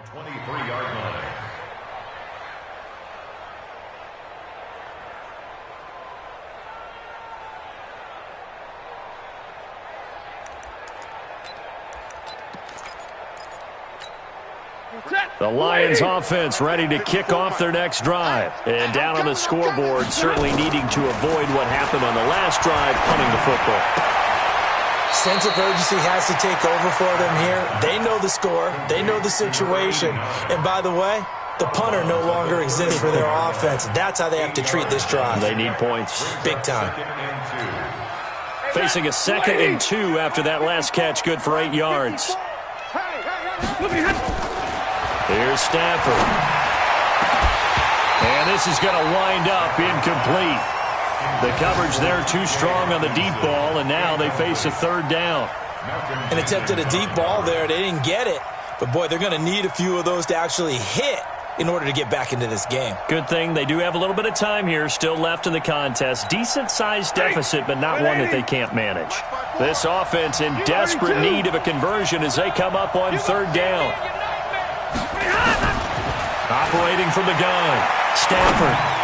23-yard line. The Lions offense ready to kick off their next drive. And down on the scoreboard, certainly needing to avoid what happened on the last drive, punting the football. Sense of urgency has to take over for them here. They know the score. They know the situation. And by the way, the punter no longer exists for their offense. That's how they have to treat this drive. They need points. Big time. Facing a 2nd and 2 after that last catch, good for 8 yards. Here's Stafford. And this is going to wind up incomplete. The coverage there too strong on the deep ball, and now they face a 3rd down. An attempt at a deep ball there. They didn't get it. But, boy, they're going to need a few of those to actually hit in order to get back into this game. Good thing they do have a little bit of time here still left in the contest. Decent-sized deficit, but not one that they can't manage. This offense in desperate need of a conversion as they come up on 3rd down. Operating from the gun, Stafford.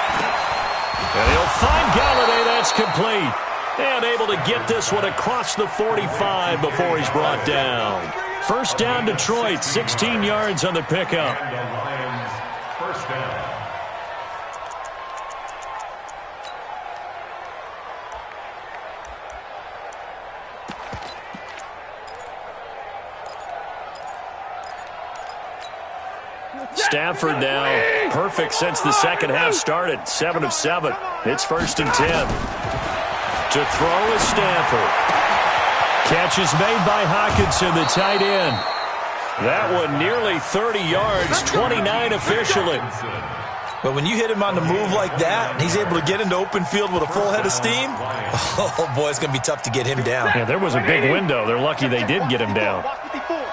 And he'll find Galladay. That's complete. And able to get this one across the 45 before he's brought down. 1st down, Detroit. 16 yards on the pickup. First down. Stafford now perfect since the second half started. 7 of 7. It's 1st and 10. To throw is Stafford. Catch is made by Hockenson, the tight end. That one nearly 30 yards, 29 officially. But when you hit him on the move like that, and he's able to get into open field with a full head of steam, oh, boy, it's going to be tough to get him down. Yeah, there was a big window. They're lucky they did get him down.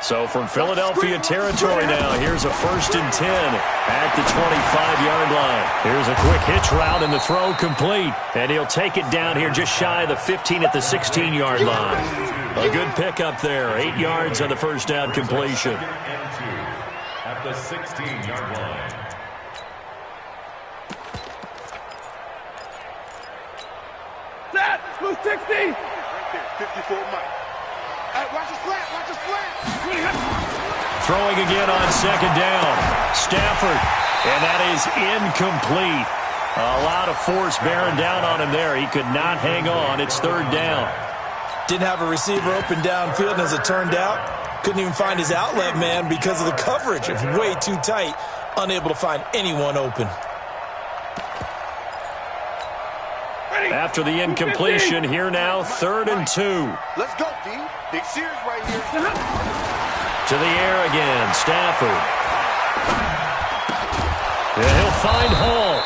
So from Philadelphia territory now, here's a 1st and 10 at the 25-yard line. Here's a quick hitch route and the throw complete. And he'll take it down here just shy of the 15 at the 16-yard line. A good pickup there. 8 yards on the 1st down completion. At the 16-yard line. Set! Blue 60! Right there, 54 Mike. Watch his flat, watch his flat. Throwing again on 2nd down. Stafford, and that is incomplete. A lot of force bearing down on him there. He could not hang on. It's 3rd down. Didn't have a receiver open downfield, and as it turned out, couldn't even find his outlet man because of the coverage. It's way too tight, unable to find anyone open. After the incompletion, here now, 3rd and 2. Let's go, D. Big Sears right here. To the air again, Stafford. And he'll find Hall.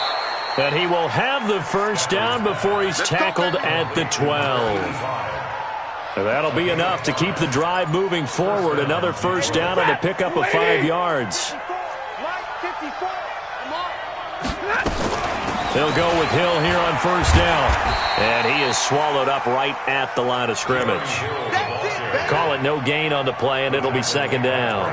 And he will have the 1st down before he's tackled at the 12. And that'll be enough to keep the drive moving forward. Another 1st down on the pickup of 5 yards. They'll go with Hill here on 1st down. And he is swallowed up right at the line of scrimmage. Call it no gain on the play, and it'll be 2nd down.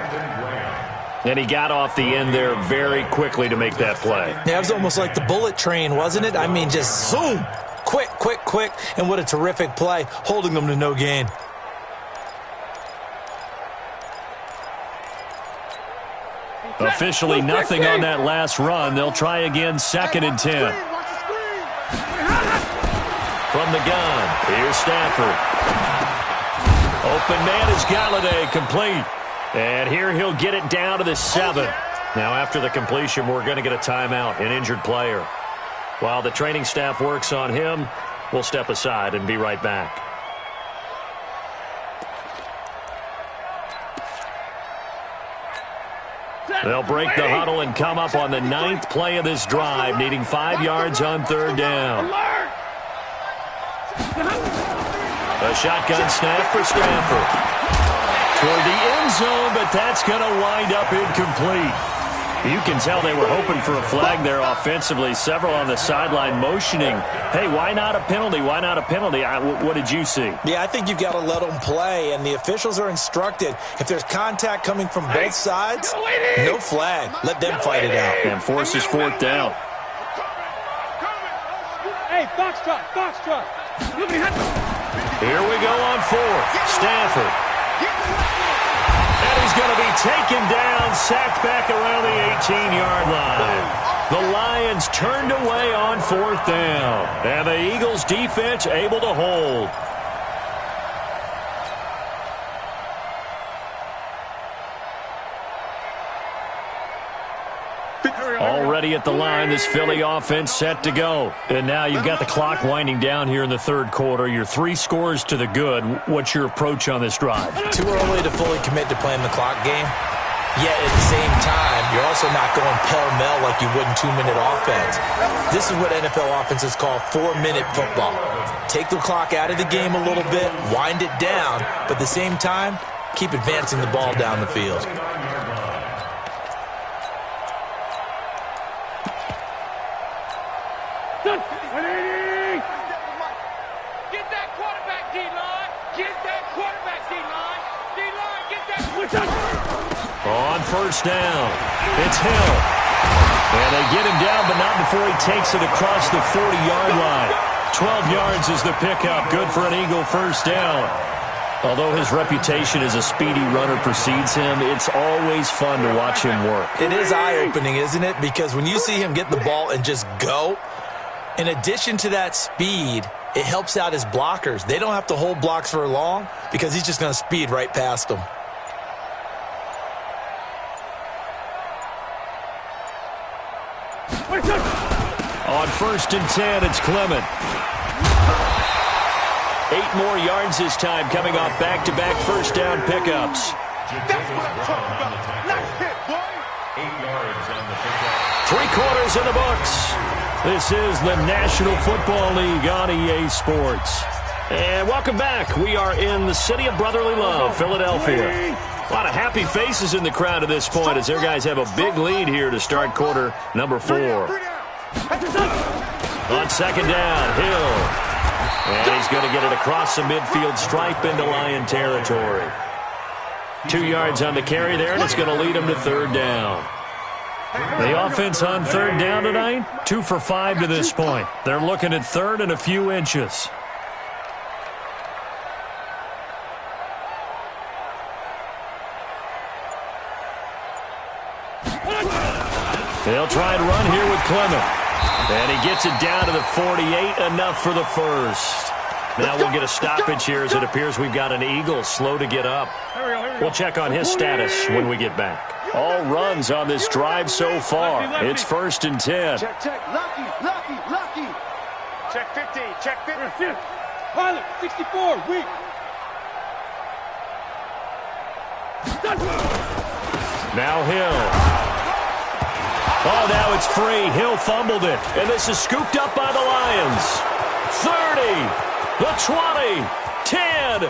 And he got off the end there very quickly to make that play. Yeah, it was almost like the bullet train, wasn't it? I mean, just zoom. Quick, quick, quick. And what a terrific play, holding them to no gain. Officially nothing on that last run. They'll try again, 2nd and 10. From the gun, here's Stafford. Open man is Galladay, complete. And here he'll get it down to the 7. Now after the completion, we're going to get a timeout, an injured player. While the training staff works on him, we'll step aside and be right back. They'll break the huddle and come up on the 9th play of this drive, needing 5 yards on 3rd down. A shotgun snap for Stafford. Toward the end zone, but that's going to wind up incomplete. You can tell they were hoping for a flag there offensively. Several on the sideline motioning, hey, why not a penalty? Why not a penalty? What did you see? Yeah, I think you've got to let them play, and the officials are instructed. If there's contact coming from both sides, no flag. Let them fight it out. And forces fourth down. Hey, foxtrot, foxtrot. Here we go on fourth. Stafford. And he's going to be taken down, sacked back around the 18-yard line. The Lions turned away on fourth down. And the Eagles defense able to hold. Already at the line, this Philly offense set to go. And now you've got the clock winding down here in the third quarter. You're 3 scores to the good. What's your approach on this drive? Too early to fully commit to playing the clock game. Yet at the same time, you're also not going pell-mell like you would in 2-minute offense. This is what NFL offenses call 4-minute football. Take the clock out of the game a little bit, wind it down, but at the same time, keep advancing the ball down the field. Get that quarterback, D-line. Get that quarterback, D-line. D-line, get that. On first down, it's Hill. And they get him down, but not before he takes it across the 40-yard line. 12 yards is the pickup. Good for an Eagle first down. Although his reputation as a speedy runner precedes him, it's always fun to watch him work. It is eye-opening, isn't it? Because when you see him get the ball and just go, in addition to that speed, it helps out his blockers. They don't have to hold blocks for long because he's just going to speed right past them. On first and 10, it's Clement. 8 more yards this time, coming off back-to-back first down pickups. That's what I'm talking about. Nice hit, boy. 8 yards on the pickup. 3 quarters in the books. This is the National Football League on EA Sports. And welcome back. We are in the city of brotherly love, Philadelphia. A lot of happy faces in the crowd at this point as their guys have a big lead here to start quarter number 4. On second down, Hill. And he's going to get it across the midfield stripe into Lion territory. 2 yards on the carry there, and it's going to lead him to third down. The offense on third down tonight, 2 for 5 to this point. They're looking at third and a few inches. They'll try and run here with Clement. And he gets it down to the 48, enough for the first. Now we'll get a stoppage here as it appears we've got an Eagle slow to get up. We'll check on his status when we get back. All runs on this drive so far. It's first and 10. Check, check. Lucky, lucky, lucky. Check 15, check 15. Pilot, 64, weak. Now Hill. Oh, now it's free. Hill fumbled it. And this is scooped up by the Lions. 30, the 20, 10.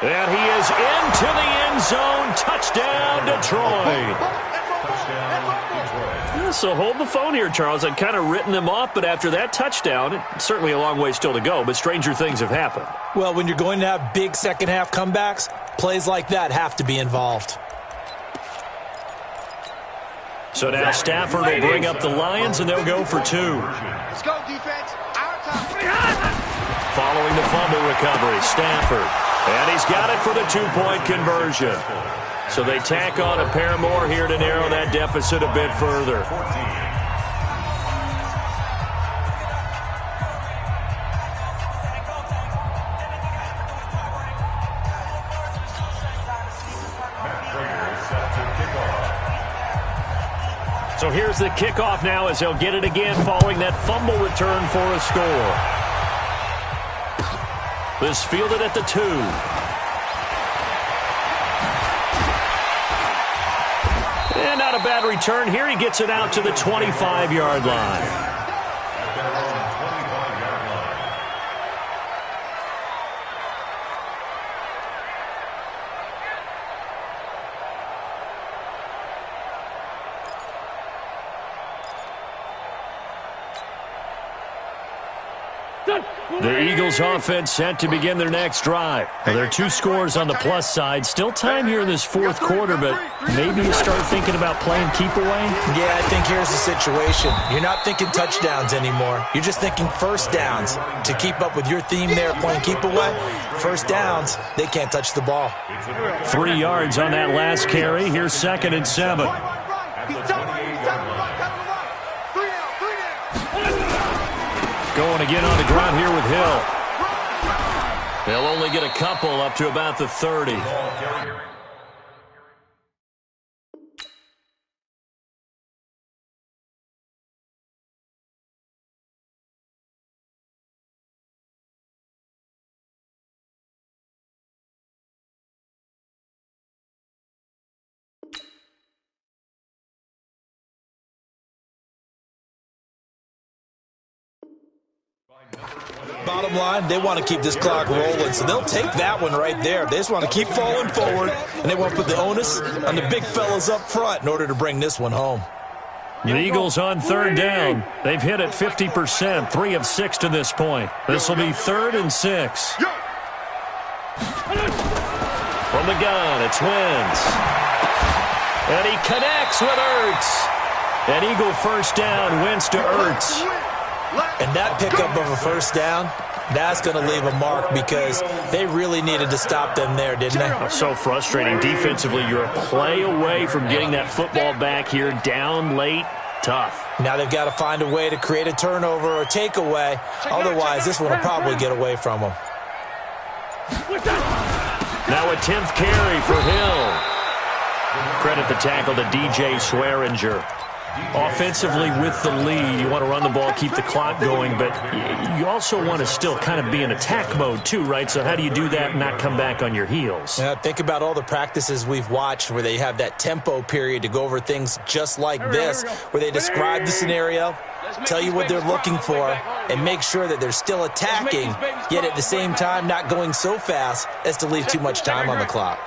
And he is into the end zone. Touchdown, Detroit. Yeah, so hold the phone here, Charles. I'd kind of written them off, but after that touchdown, certainly a long way still to go, but stranger things have happened. Well, when you're going to have big second-half comebacks, plays like that have to be involved. So now Stafford will bring up the Lions, and they'll go for 2. Let's go, defense. Our time. Following the fumble recovery, Stafford. And he's got it for the 2-point conversion. So they tack on a pair more here to narrow that deficit a bit further. So here's the kickoff now as they'll get it again following that fumble return for a score. This fielded at the 2. And not a bad return here. He gets it out to the 25-yard line. The Eagles offense set to begin their next drive. Well, there are 2 scores on the plus side. Still time here in this fourth quarter, but maybe you start thinking about playing keep away? Yeah, I think here's the situation. You're not thinking touchdowns anymore. You're just thinking first downs. To keep up with your theme there, playing keep away, first downs, they can't touch the ball. 3 yards on that last carry. Here's 2nd and 7. Going again on the ground here with Hill. They'll only get a couple up to about the 30. Bottom line, they want to keep this clock rolling, so they'll take that one right there. They just want to keep falling forward, and they want to put the onus on the big fellas up front in order to bring this one home. The Eagles on 3rd down. They've hit it 50%, 3 of 6 to this point. This will be 3rd and 6. From the gun, it's Wentz. And he connects with Ertz. An Eagle first down, Wentz to Ertz. And that pickup of a first down, that's going to leave a mark because they really needed to stop them there, didn't they? So frustrating. Defensively, you're a play away from getting that football back here, down late, tough. Now they've got to find a way to create a turnover or takeaway. Otherwise, this one will probably get away from them. Now a 10th carry for Hill. Credit the tackle to DJ Swearinger. Offensively with the lead, you want to run the ball, keep the clock going, but you also want to still kind of be in attack mode too, right? So how do you do that and not come back on your heels? Yeah, think about all the practices we've watched where they have that tempo period to go over things just like this, where they describe the scenario, tell you what they're looking for, and make sure that they're still attacking, yet at the same time not going so fast as to leave too much time on the clock.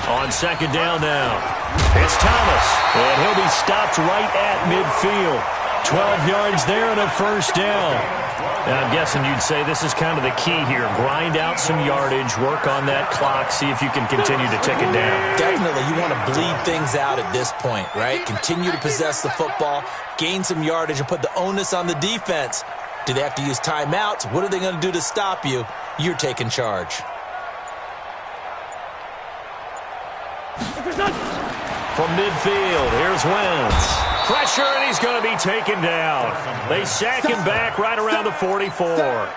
On 2nd down now. It's Thomas, and he'll be stopped right at midfield. 12 yards there and a first down. Now, I'm guessing you'd say this is kind of the key here. Grind out some yardage, work on that clock, see if you can continue to tick it down. Definitely, you want to bleed things out at this point, right? Continue to possess the football, gain some yardage, and put the onus on the defense. Do they have to use timeouts? What are they going to do to stop you? You're taking charge. From midfield, here's Wentz. Pressure, and he's going to be taken down. They sack him back right around the 44.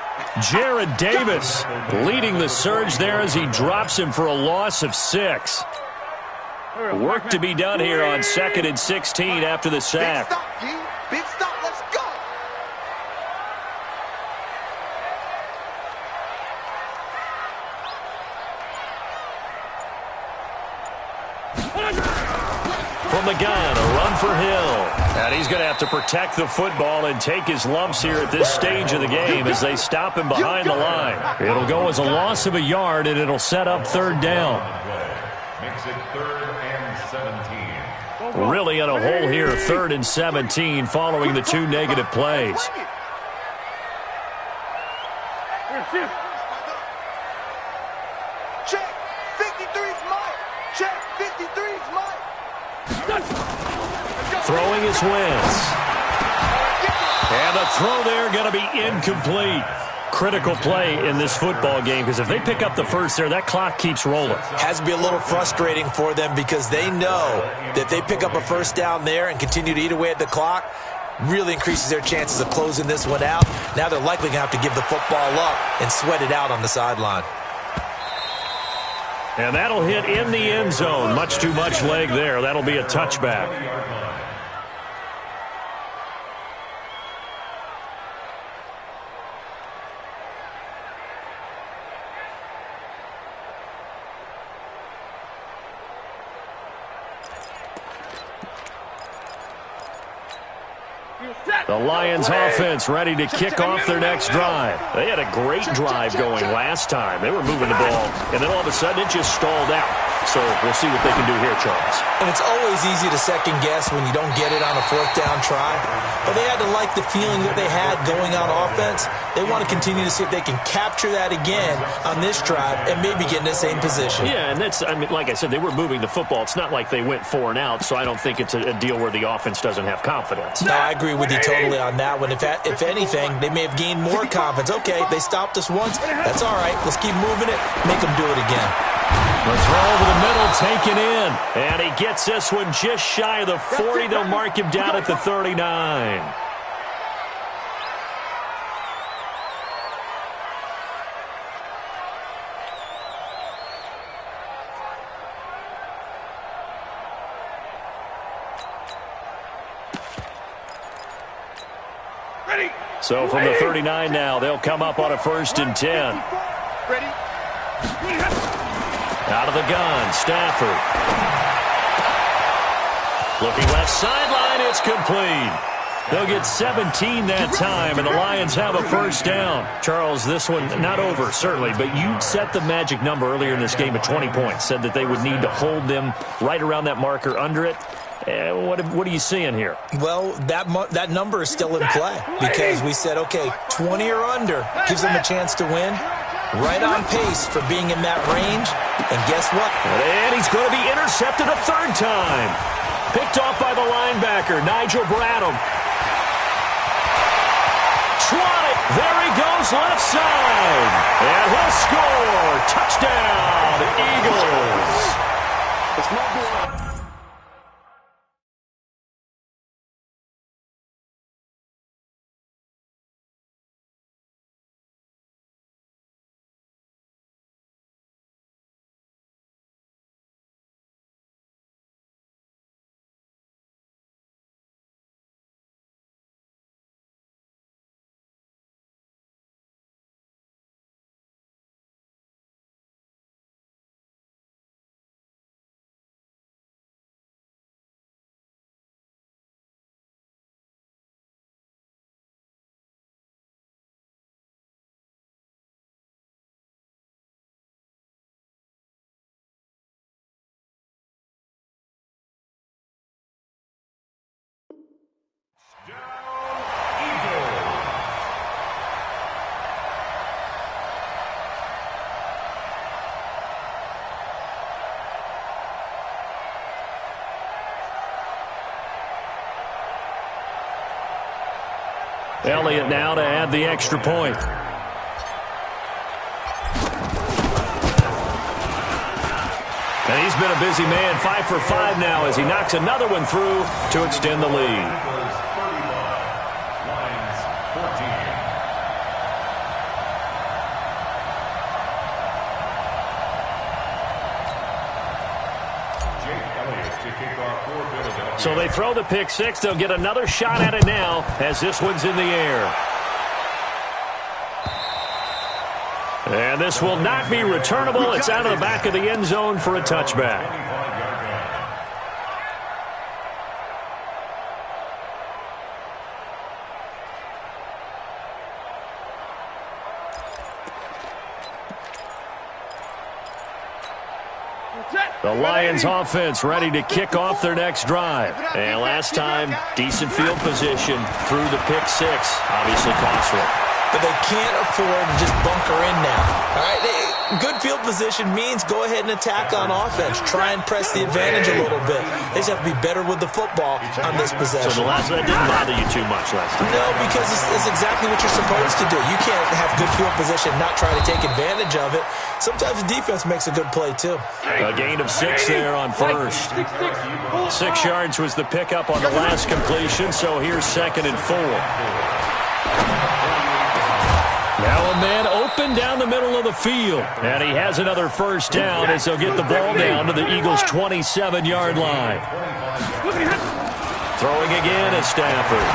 Jared Davis leading the surge there as he drops him for a loss of 6. Work to be done here on 2nd and 16 after the sack. Big stop, G. Big stop. Let's go. From the gun, a run for Hill. And he's going to have to protect the football and take his lumps here at this stage of the game as they stop him behind the line. It'll go as a loss of a yard, and it'll set up 3rd down. Makes it 3rd and 17. Really in a hole here, 3rd and 17 following the 2 negative plays. Check. 53's Mike. Check. 53's Mike. Throwing is Wentz. And the throw there going to be incomplete. Critical play in this football game because if they pick up the first there, that clock keeps rolling. Has to be a little frustrating for them because they know that if they pick up a first down there and continue to eat away at the clock, really increases their chances of closing this one out. Now they're likely going to have to give the football up and sweat it out on the sideline. And that'll hit in the end zone. Much too much leg there. That'll be a touchback. The Lions offense ready to kick off their next drive. They had a great drive going last time. They were moving the ball, and then all of a sudden it just stalled out. so we'll see what they can do here, Charles. And it's always easy to second guess when you don't get it on a fourth down try. But they had to like the feeling that they had going on offense. They want to continue to see if they can capture that again on this drive and maybe get in the same position. Yeah, and that's, I mean, like I said, they were moving the football. It's not like they went 4 and out, so I don't think it's a deal where the offense doesn't have confidence. No, I agree with you totally on that one. If anything, they may have gained more confidence. Okay, they stopped us once. That's all right. Let's keep moving it. Make them do it again. The throw over the middle, taken in. And he gets this one just shy of the 40. They'll mark him down at the 39. So from the 39 now, they'll come up on a 1st and 10. Ready? Out of the gun, Stafford. Looking left sideline, it's complete. They'll get 17 that time, and the Lions have a 1st down. Charles, this one not over, certainly, but you set the magic number earlier in this game at 20 points. Said that they would need to hold them right around that marker under it. What are you seeing here? Well, that number is still in play because we said, okay, 20 or under gives them a chance to win. Right on pace for being in that range. And guess what? And he's going to be intercepted a 3rd time. Picked off by the linebacker, Nigel Bradham. Swatted. There he goes, left side. And he'll score. Touchdown, Eagles. It's not good. Elliott now to add the extra point. And he's been a busy man, 5 for 5 now as he knocks another one through to extend the lead. So they throw the pick 6. They'll get another shot at it now as this one's in the air. And this will not be returnable. It's out of the back of the end zone for a touchback. The Lions offense ready to kick off their next drive. And last time, decent field position through the pick 6. Obviously costly. But they can't afford to just bunker in now. All right, good field position means go ahead and attack on offense. Try and press the advantage a little bit. They just have to be better with the football on this possession. So that didn't bother you too much last time? No, because it's exactly what you're supposed to do. You can't have good field position and not try to take advantage of it. Sometimes the defense makes a good play, too. A gain of 6 there on first. 6 yards was the pickup on the last completion, so here's 2nd and 4. Now a man open down the middle of the field. And he has another 1st down as they'll get the ball down to the Eagles' 27-yard line. Throwing again is Stafford.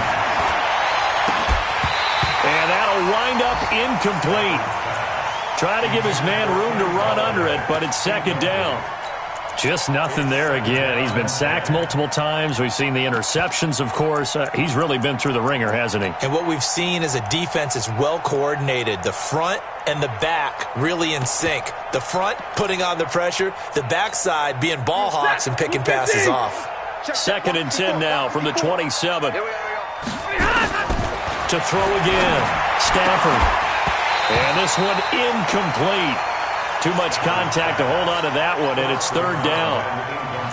And that'll wind up incomplete. Try to give his man room to run under it, but it's 2nd down. Just nothing there again. He's been sacked multiple times. We've seen the interceptions, of course. He's really been through the ringer, hasn't he? And what we've seen is a defense that's well coordinated. The front and the back really in sync. The front putting on the pressure, the backside being ball hawks and picking passes off. 2nd and 10 now from the 27. To throw again. Stafford. And this one incomplete. Too much contact to hold on to that one, and it's 3rd down.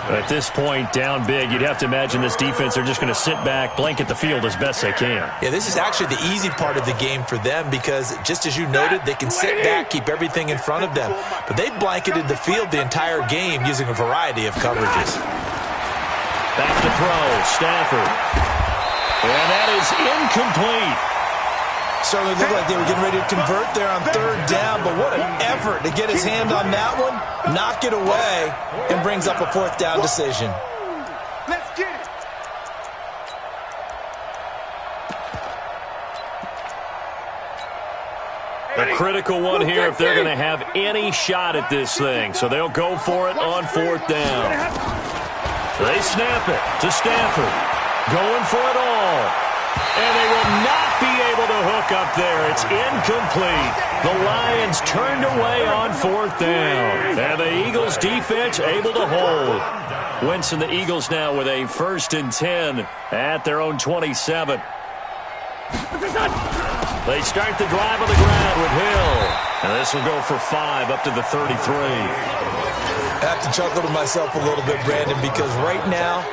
At this point, down big, you'd have to imagine this defense, they're just going to sit back, blanket the field as best they can. Yeah, this is actually the easy part of the game for them because, just as you noted, they can sit back, keep everything in front of them. But they've blanketed the field the entire game using a variety of coverages. Back to throw, Stafford. And that is incomplete. Certainly looked like they were getting ready to convert there on 3rd down, but what an effort to get his hand on that one, knock it away, and brings up a 4th down decision. Let's get it. A critical one here if they're going to have any shot at this thing. So they'll go for it on 4th down. They snap it to Stafford. Going for it all. And they will not be able to hook up there. It's incomplete. The Lions turned away on 4th down. And the Eagles defense able to hold. Wentz and the Eagles now with a 1st and 10 at their own 27. They start the drive on the ground with Hill. And this will go for 5 up to the 33. I have to chuckle to myself a little bit, Brandon, because right now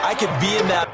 I could be in that.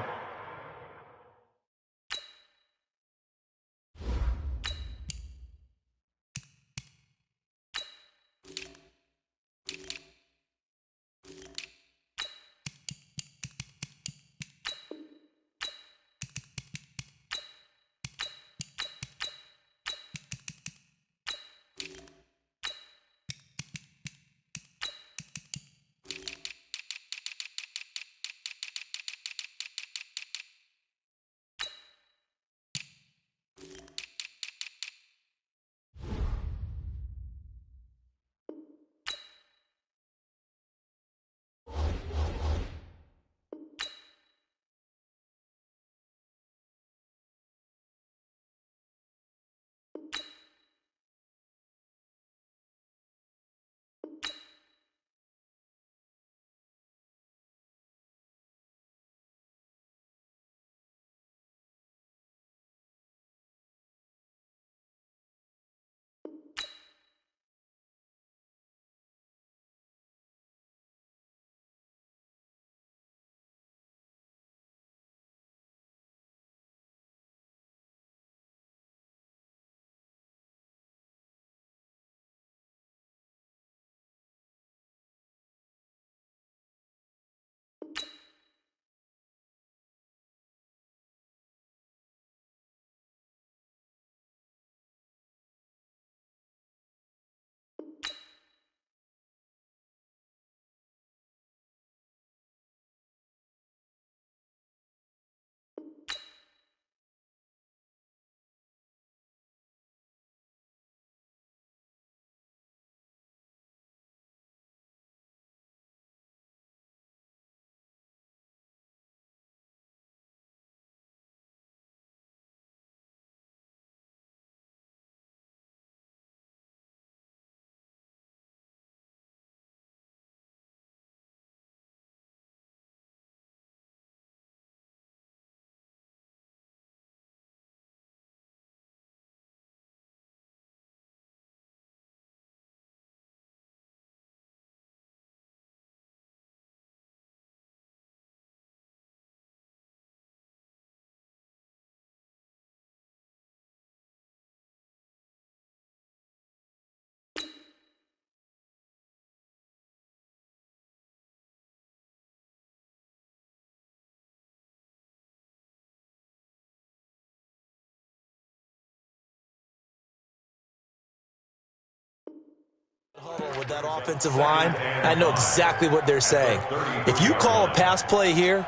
With that offensive line, I know exactly what they're saying. If you call a pass play here,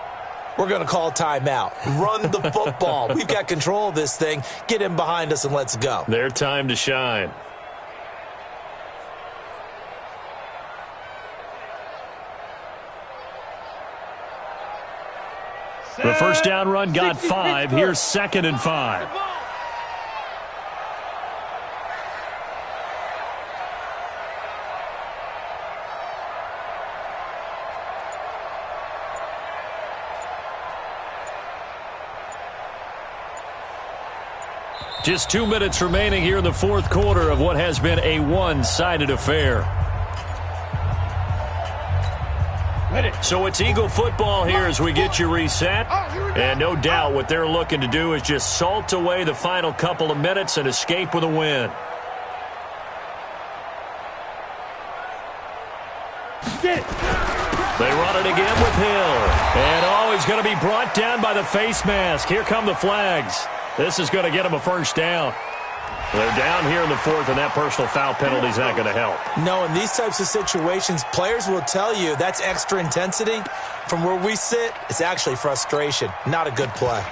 we're going to call timeout. Run the football. We've got control of this thing. Get in behind us and let's go. Their time to shine. The first down run got 5. Here's 2nd and 5. Just 2 minutes remaining here in the fourth quarter of what has been a one-sided affair. So it's Eagle football here as we get you reset. And no doubt what they're looking to do is just salt away the final couple of minutes and escape with a win. They run it again with Hill. And he's going to be brought down by the face mask. Here come the flags. This is going to get him a first down. They're down here in the fourth, and that personal foul penalty is not going to help. No, in these types of situations, players will tell you that's extra intensity. From where we sit, it's actually frustration. Not a good play.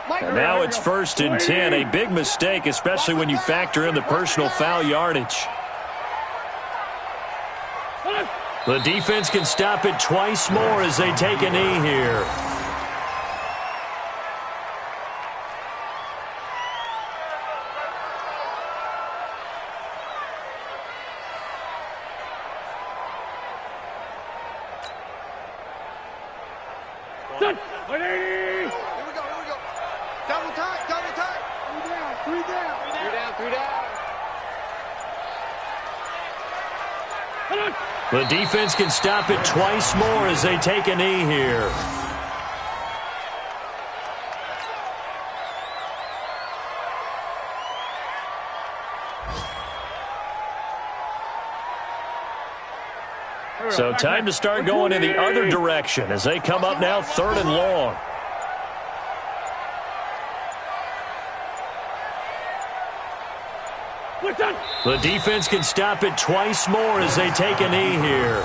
And now it's 1st and 10. A big mistake, especially when you factor in the personal foul yardage. The defense can stop it twice more as they take a knee here. Here we go. Double time. 3 down. The defense can stop it twice more as they take a knee here. So time to start going in the other direction as they come up now 3rd and long. The defense can stop it twice more as they take a knee here.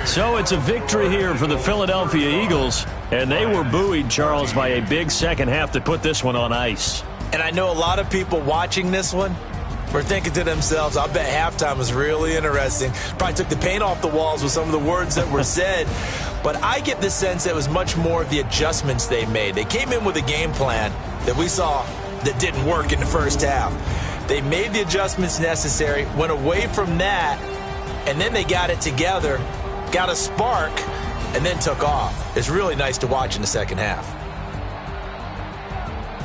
So it's a victory here for the Philadelphia Eagles, and they were buoyed, Charles, by a big second half to put this one on ice. And I know a lot of people watching this one were thinking to themselves, I bet halftime was really interesting. Probably took the paint off the walls with some of the words that were said. But I get the sense that it was much more of the adjustments they made. They came in with a game plan that we saw that didn't work in the first half. They made the adjustments necessary, went away from that, and then they got it together, got a spark, and then took off. It's really nice to watch in the second half.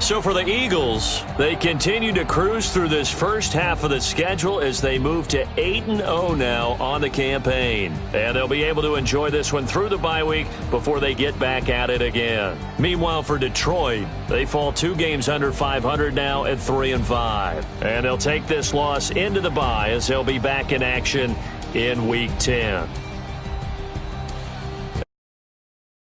So for the Eagles, they continue to cruise through this first half of the schedule as they move to 8-0 now on the campaign. And they'll be able to enjoy this one through the bye week before they get back at it again. Meanwhile, for Detroit, they fall 2 games under 500 now at 3-5. And they'll take this loss into the bye as they'll be back in action in Week 10.